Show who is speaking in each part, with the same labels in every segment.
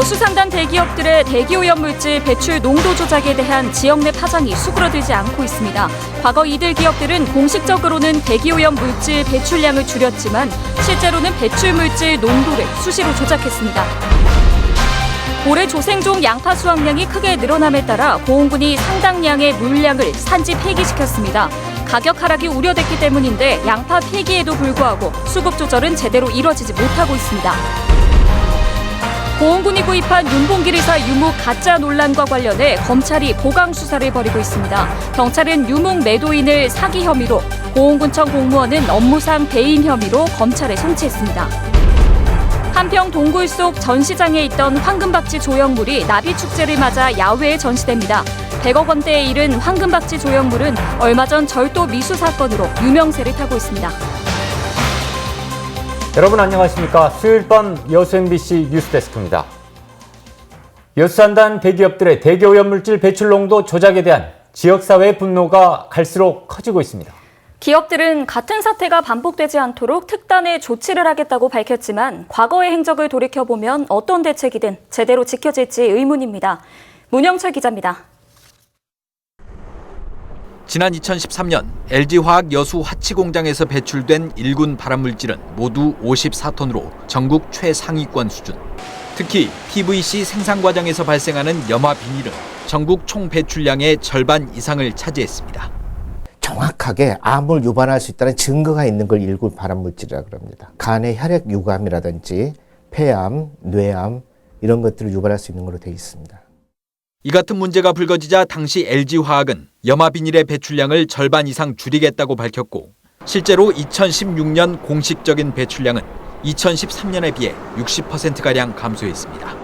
Speaker 1: 여수산단 대기업들의 대기오염물질 배출 농도 조작에 대한 지역 내 파장이 수그러들지 않고 있습니다. 과거 이들 기업들은 공식적으로는 대기오염물질 배출량을 줄였지만 실제로는 배출물질 농도를 수시로 조작했습니다. 올해 조생종 양파 수확량이 크게 늘어남에 따라 고흥군이 상당량의 물량을 산지 폐기시켰습니다. 가격 하락이 우려됐기 때문인데 양파 폐기에도 불구하고 수급 조절은 제대로 이뤄지지 못하고 있습니다. 고흥군이 구입한 윤봉길 의사 유묵 가짜 논란과 관련해 검찰이 보강 수사를 벌이고 있습니다. 경찰은 유묵 매도인을 사기 혐의로, 고흥군청 공무원은 업무상 배임 혐의로 검찰에 송치했습니다. 한평 동굴 속 전시장에 있던 황금박쥐 조형물이 나비축제를 맞아 야외에 전시됩니다. 100억 원대에 이른 황금박쥐 조형물은 얼마 전 절도 미수 사건으로 유명세를 타고 있습니다.
Speaker 2: 여러분 안녕하십니까? 수요일 밤 여수 MBC 뉴스데스크입니다. 여수산단 대기업들의 대기오염물질 배출 농도 조작에 대한 지역사회의 분노가 갈수록 커지고 있습니다.
Speaker 1: 기업들은 같은 사태가 반복되지 않도록 특단의 조치를 하겠다고 밝혔지만 과거의 행적을 돌이켜보면 어떤 대책이든 제대로 지켜질지 의문입니다. 문영철 기자입니다.
Speaker 3: 지난 2013년 LG화학 여수 화치공장에서 배출된 1군 발암물질은 모두 54톤으로 전국 최상위권 수준. 특히 PVC 생산 과정에서 발생하는 염화 비닐은 전국 총 배출량의 절반 이상을 차지했습니다.
Speaker 4: 정확하게 암을 유발할 수 있다는 증거가 있는 걸 1군 발암물질이라고 합니다. 간의 혈액 유감이라든지 폐암, 뇌암 이런 것들을 유발할 수 있는 걸로 되어 있습니다.
Speaker 3: 이 같은 문제가 불거지자 당시 LG화학은 염화 비닐의 배출량을 절반 이상 줄이겠다고 밝혔고 실제로 2016년 공식적인 배출량은 2013년에 비해 60%가량 감소했습니다.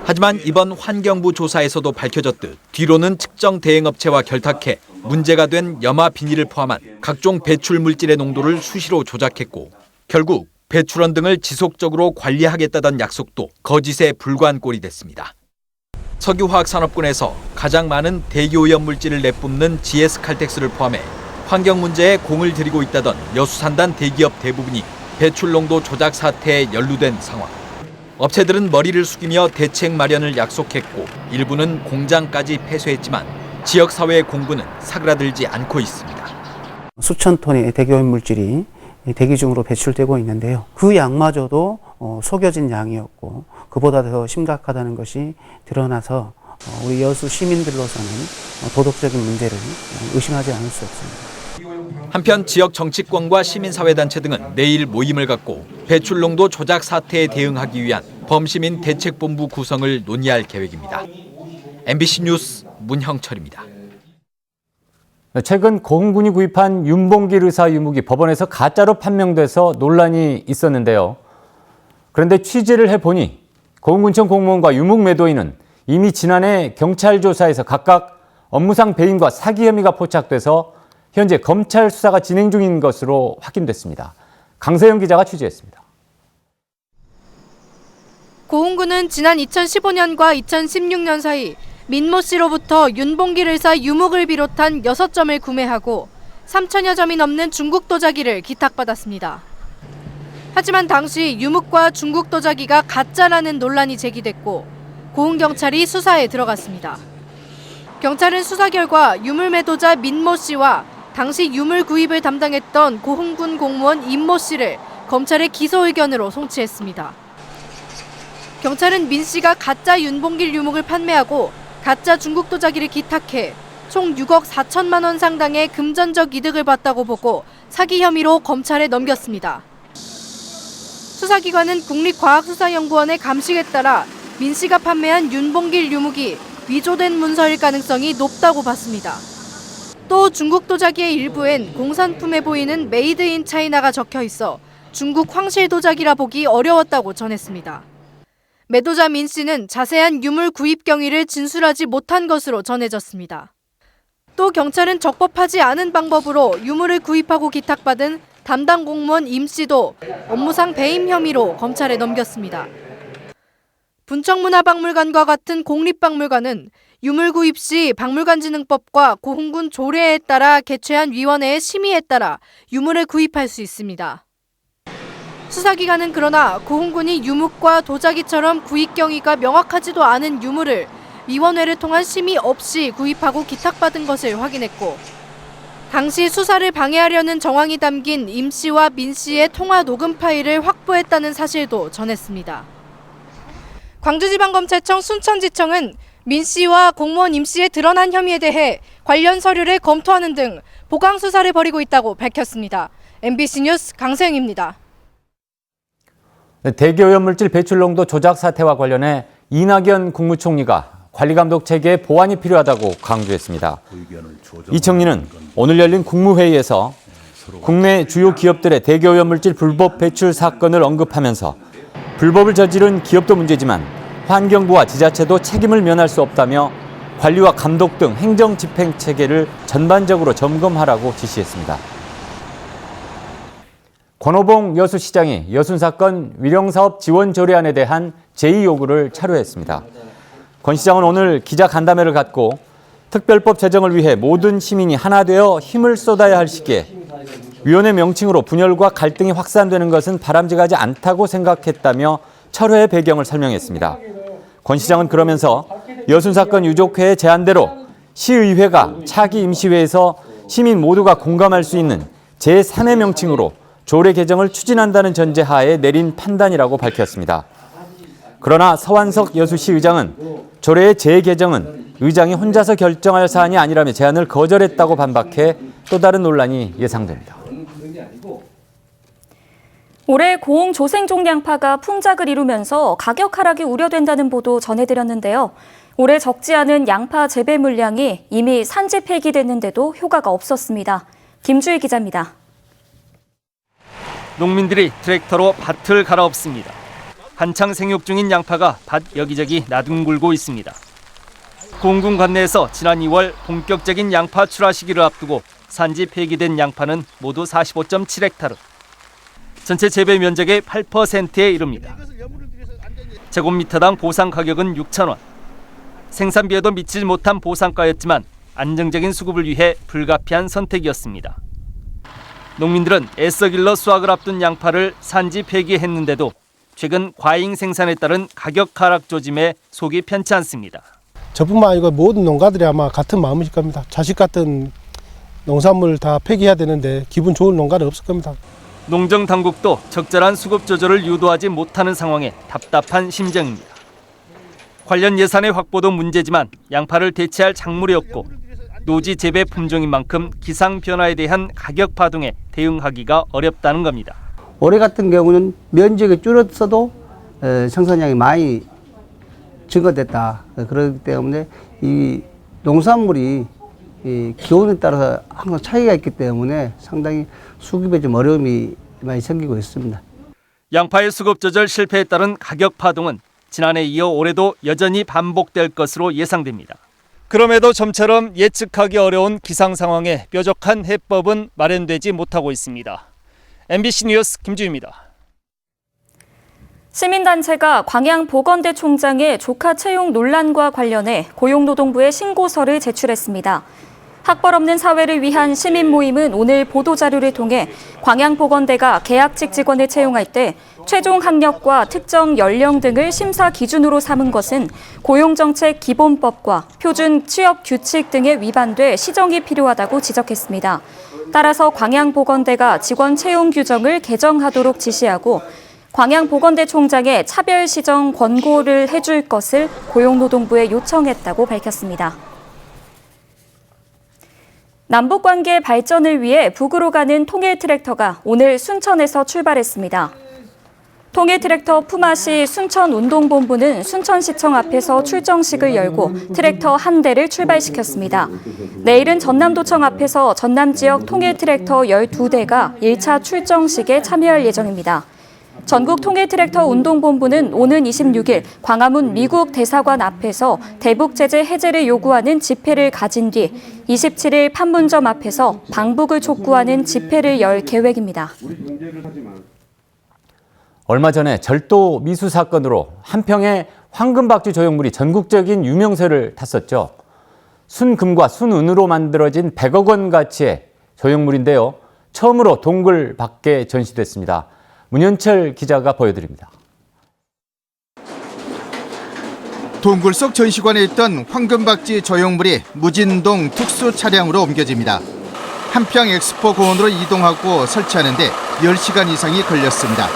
Speaker 3: 하지만 이번 환경부 조사에서도 밝혀졌듯 뒤로는 특정 대행업체와 결탁해 문제가 된 염화 비닐을 포함한 각종 배출 물질의 농도를 수시로 조작했고 결국 배출원 등을 지속적으로 관리하겠다던 약속도 거짓에 불과한 꼴이 됐습니다. 석유화학산업군에서 가장 많은 대기오염 물질을 내뿜는 GS칼텍스를 포함해 환경 문제에 공을 들이고 있다던 여수산단 대기업 대부분이 배출 농도 조작 사태에 연루된 상황. 업체들은 머리를 숙이며 대책 마련을 약속했고 일부는 공장까지 폐쇄했지만 지역사회의 공분은 사그라들지 않고 있습니다.
Speaker 5: 수천 톤의 대기오염 물질이 대기 중으로 배출되고 있는데요. 그 양마저도 속여진 양이었고 그보다 더 심각하다는 것이 드러나서 우리 여수 시민들로서는 도덕적인 문제를 의심하지 않을 수 없습니다.
Speaker 3: 한편 지역 정치권과 시민사회단체 등은 내일 모임을 갖고 배출 농도 조작 사태에 대응하기 위한 범시민 대책본부 구성을 논의할 계획입니다. MBC 뉴스 문형철입니다.
Speaker 2: 최근 고흥군이 구입한 윤봉길 의사 유묵이 법원에서 가짜로 판명돼서 논란이 있었는데요. 그런데 취재를 해보니 고흥군청 공무원과 유묵 매도인은 이미 지난해 경찰 조사에서 각각 업무상 배임과 사기 혐의가 포착돼서 현재 검찰 수사가 진행 중인 것으로 확인됐습니다. 강세영 기자가 취재했습니다.
Speaker 6: 고흥군은 지난 2015년과 2016년 사이 민모 씨로부터 윤봉길 의사 유묵을 비롯한 6점을 구매하고 3천여 점이 넘는 중국 도자기를 기탁받았습니다. 하지만 당시 유묵과 중국 도자기가 가짜라는 논란이 제기됐고 고흥경찰이 수사에 들어갔습니다. 경찰은 수사 결과 유물 매도자 민모 씨와 당시 유물 구입을 담당했던 고흥군 공무원 임모 씨를 검찰의 기소 의견으로 송치했습니다. 경찰은 민 씨가 가짜 윤봉길 유묵을 판매하고 가짜 중국 도자기를 기탁해 총 6억 4천만 원 상당의 금전적 이득을 봤다고 보고 사기 혐의로 검찰에 넘겼습니다. 수사기관은 국립과학수사연구원의 감식에 따라 민 씨가 판매한 윤봉길 유묵이 위조된 문서일 가능성이 높다고 봤습니다. 또 중국 도자기의 일부엔 공산품에 보이는 메이드 인 차이나가 적혀 있어 중국 황실 도자기라 보기 어려웠다고 전했습니다. 매도자 민 씨는 자세한 유물 구입 경위를 진술하지 못한 것으로 전해졌습니다. 또 경찰은 적법하지 않은 방법으로 유물을 구입하고 기탁받은 담당 공무원 임 씨도 업무상 배임 혐의로 검찰에 넘겼습니다. 분청문화박물관과 같은 공립박물관은 유물 구입 시 박물관진흥법과 고흥군 조례에 따라 개최한 위원회의 심의에 따라 유물을 구입할 수 있습니다. 수사기관은 그러나 고흥군이 유묵과 도자기처럼 구입 경위가 명확하지도 않은 유물을 위원회를 통한 심의 없이 구입하고 기탁받은 것을 확인했고, 당시 수사를 방해하려는 정황이 담긴 임 씨와 민 씨의 통화 녹음 파일을 확보했다는 사실도 전했습니다. 광주지방검찰청 순천지청은 민 씨와 공무원 임 씨의 드러난 혐의에 대해 관련 서류를 검토하는 등 보강 수사를 벌이고 있다고 밝혔습니다. MBC 뉴스 강세영입니다.
Speaker 2: 대기오염물질 배출 농도 조작 사태와 관련해 이낙연 국무총리가 관리감독 체계의 보완이 필요하다고 강조했습니다. 이 총리는 오늘 열린 국무회의에서 국내 주요 기업들의 대기오염물질 불법 배출 사건을 언급하면서 불법을 저지른 기업도 문제지만 환경부와 지자체도 책임을 면할 수 없다며 관리와 감독 등 행정 집행 체계를 전반적으로 점검하라고 지시했습니다. 권오봉 여수시장이 여순사건 위령사업 지원 조례안에 대한 제2요구를 철회했습니다. 권 시장은 오늘 기자간담회를 갖고 특별법 제정을 위해 모든 시민이 하나 되어 힘을 쏟아야 할 시기에 위원회 명칭으로 분열과 갈등이 확산되는 것은 바람직하지 않다고 생각했다며 철회의 배경을 설명했습니다. 권 시장은 그러면서 여순사건 유족회의 제안대로 시의회가 차기 임시회에서 시민 모두가 공감할 수 있는 제3의 명칭으로 조례 개정을 추진한다는 전제하에 내린 판단이라고 밝혔습니다. 그러나 서완석 여수시 의장은 조례의 재개정은 의장이 혼자서 결정할 사안이 아니라며 제안을 거절했다고 반박해 또 다른 논란이 예상됩니다.
Speaker 1: 올해 고흥 조생종 양파가 풍작을 이루면서 가격 하락이 우려된다는 보도 전해드렸는데요. 올해 적지 않은 양파 재배 물량이 이미 산지 폐기됐는데도 효과가 없었습니다. 김주희 기자입니다.
Speaker 7: 농민들이 트랙터로 밭을 갈아엎습니다. 한창 생육 중인 양파가 밭 여기저기 나둥글고 있습니다. 고흥군 관내에서 지난 2월 본격적인 양파 출하 시기를 앞두고 산지 폐기된 양파는 모두 45.7헥타르. 전체 재배 면적의 8%에 이릅니다. 제곱미터당 보상 가격은 6,000원. 생산비에도 미치지 못한 보상가였지만 안정적인 수급을 위해 불가피한 선택이었습니다. 농민들은 애써 길러 수확을 앞둔 양파를 산지 폐기했는데도 최근 과잉 생산에 따른 가격 하락 조짐에 속이 편치 않습니다.
Speaker 8: 저뿐만 아니고 모든 농가들이 아마 같은 마음이실 겁니다. 자식 같은 농산물 다 폐기해야 되는데 기분 좋은 농가는 없을 겁니다.
Speaker 7: 농정당국도 적절한 수급 조절을 유도하지 못하는 상황에 답답한 심정입니다. 관련 예산의 확보도 문제지만 양파를 대체할 작물이 없고 노지 재배 품종인 만큼 기상 변화에 대한 가격 파동에 대응하기가 어렵다는 겁니다.
Speaker 9: 올해 같은 경우는 면적이 줄었어도 생산량이 많이 증가됐다. 그렇기 때문에 이 농산물이 이 기온에 따라서 항상 차이가 있기 때문에 상당히 수급에 좀 어려움이 많이 생기고 있습니다.
Speaker 7: 양파의 수급 조절 실패에 따른 가격 파동은 지난해 이어 올해도 여전히 반복될 것으로 예상됩니다. 그럼에도 좀처럼 예측하기 어려운 기상 상황에 뾰족한 해법은 마련되지 못하고 있습니다. MBC 뉴스 김주희입니다.
Speaker 1: 시민단체가 광양보건대 총장의 조카 채용 논란과 관련해 고용노동부에 신고서를 제출했습니다. 학벌 없는 사회를 위한 시민 모임은 오늘 보도자료를 통해 광양보건대가 계약직 직원을 채용할 때 최종 학력과 특정 연령 등을 심사 기준으로 삼은 것은 고용정책 기본법과 표준 취업 규칙 등에 위반돼 시정이 필요하다고 지적했습니다. 따라서 광양보건대가 직원 채용 규정을 개정하도록 지시하고 광양보건대 총장에 차별 시정 권고를 해줄 것을 고용노동부에 요청했다고 밝혔습니다. 남북관계 발전을 위해 북으로 가는 통일 트랙터가 오늘 순천에서 출발했습니다. 통일 트랙터 품앗이 순천운동본부는 순천시청 앞에서 출정식을 열고 트랙터 한 대를 출발시켰습니다. 내일은 전남도청 앞에서 전남 지역 통일 트랙터 12대가 1차 출정식에 참여할 예정입니다. 전국 통일 트랙터 운동본부는 오는 26일 광화문 미국 대사관 앞에서 대북 제재 해제를 요구하는 집회를 가진 뒤 27일 판문점 앞에서 방북을 촉구하는 집회를 열 계획입니다.
Speaker 2: 얼마 전에 절도 미수 사건으로 한평의 황금박쥐 조형물이 전국적인 유명세를 탔었죠. 순금과 순은으로 만들어진 100억 원 가치의 조형물인데요. 처음으로 동굴 밖에 전시됐습니다. 문현철 기자가 보여드립니다.
Speaker 10: 동굴 속 전시관에 있던 황금박쥐 조형물이 무진동 특수 차량으로 옮겨집니다. 한평 엑스포 공원으로 이동하고 설치하는데 10시간 이상이 걸렸습니다.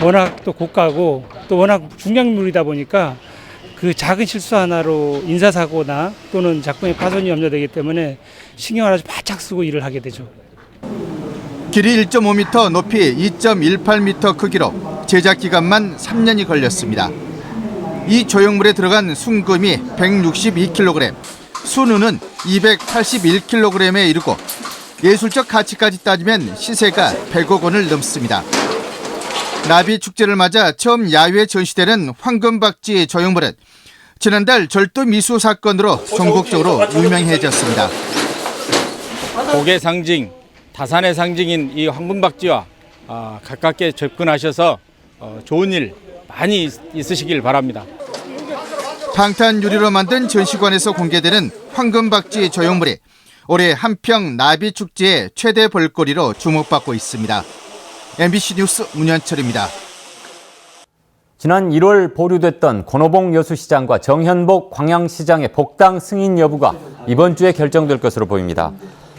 Speaker 11: 워낙 또 고가고 또 워낙 중량물이다 보니까 그 작은 실수 하나로 인사사고나 또는 작품의 파손이 염려되기 때문에 신경을 아주 바짝 쓰고 일을 하게 되죠.
Speaker 10: 길이 1.5m, 높이 2.18m 크기로 제작 기간만 3년이 걸렸습니다. 이 조형물에 들어간 순금이 162kg, 순우는 281kg에 이르고 예술적 가치까지 따지면 시세가 100억 원을 넘습니다. 나비 축제를 맞아 처음 야외에 전시되는 황금박쥐 조형물은 지난달 절도 미수 사건으로 전국적으로 유명해졌습니다.
Speaker 12: 복의 상징, 다산의 상징인 이 황금박쥐와 가깝게 접근하셔서 좋은 일 많이 있으시길 바랍니다.
Speaker 10: 방탄 유리로 만든 전시관에서 공개되는 황금박쥐 조형물이 올해 한평 나비 축제의 최대 볼거리로 주목받고 있습니다. MBC 뉴스 문현철입니다.
Speaker 2: 지난 1월 보류됐던 권오봉 여수시장과 정현복 광양시장의 복당 승인 여부가 이번 주에 결정될 것으로 보입니다.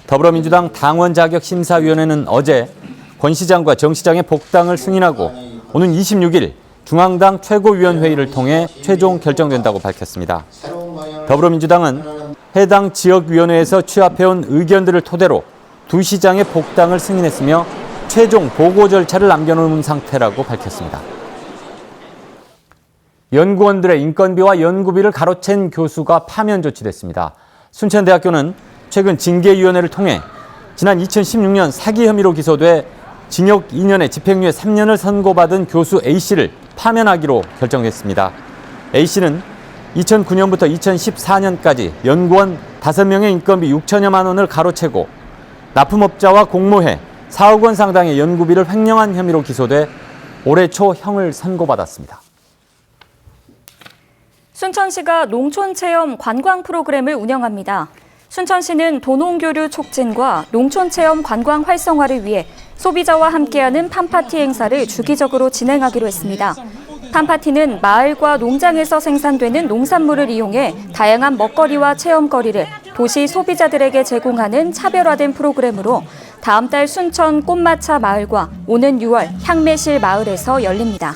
Speaker 2: 더불어민주당 당원자격심사위원회는 어제 권 시장과 정 시장의 복당을 승인하고 오는 26일 중앙당 최고위원회의를 통해 최종 결정된다고 밝혔습니다. 더불어민주당은 해당 지역위원회에서 취합해온 의견들을 토대로 두 시장의 복당을 승인했으며 최종 보고 절차를 남겨놓은 상태라고 밝혔습니다. 연구원들의 인건비와 연구비를 가로챈 교수가 파면 조치됐습니다. 순천대학교는 최근 징계위원회를 통해 지난 2016년 사기 혐의로 기소돼 징역 2년에 집행유예 3년을 선고받은 교수 A씨를 파면하기로 결정했습니다. A씨는 2009년부터 2014년까지 연구원 5명의 인건비 6천여만 원을 가로채고 납품업자와 공모해 4억 원 상당의 연구비를 횡령한 혐의로 기소돼 올해 초 형을 선고받았습니다.
Speaker 1: 순천시가 농촌체험 관광 프로그램을 운영합니다. 순천시는 도농교류 촉진과 농촌체험 관광 활성화를 위해 소비자와 함께하는 팜파티 행사를 주기적으로 진행하기로 했습니다. 팜파티는 마을과 농장에서 생산되는 농산물을 이용해 다양한 먹거리와 체험거리를 도시 소비자들에게 제공하는 차별화된 프로그램으로 다음 달 순천 꽃마차 마을과 오는 6월 향매실 마을에서 열립니다.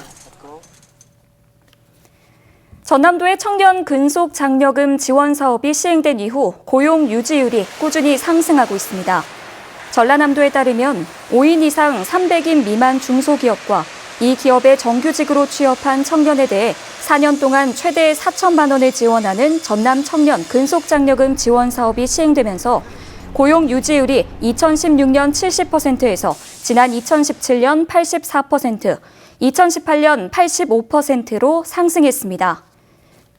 Speaker 1: 전남도의 청년 근속 장려금 지원 사업이 시행된 이후 고용 유지율이 꾸준히 상승하고 있습니다. 전라남도에 따르면 5인 이상 300인 미만 중소기업과 이 기업에 정규직으로 취업한 청년에 대해 4년 동안 최대 4천만 원을 지원하는 전남 청년 근속장려금 지원 사업이 시행되면서 고용 유지율이 2016년 70%에서 지난 2017년 84%, 2018년 85%로 상승했습니다.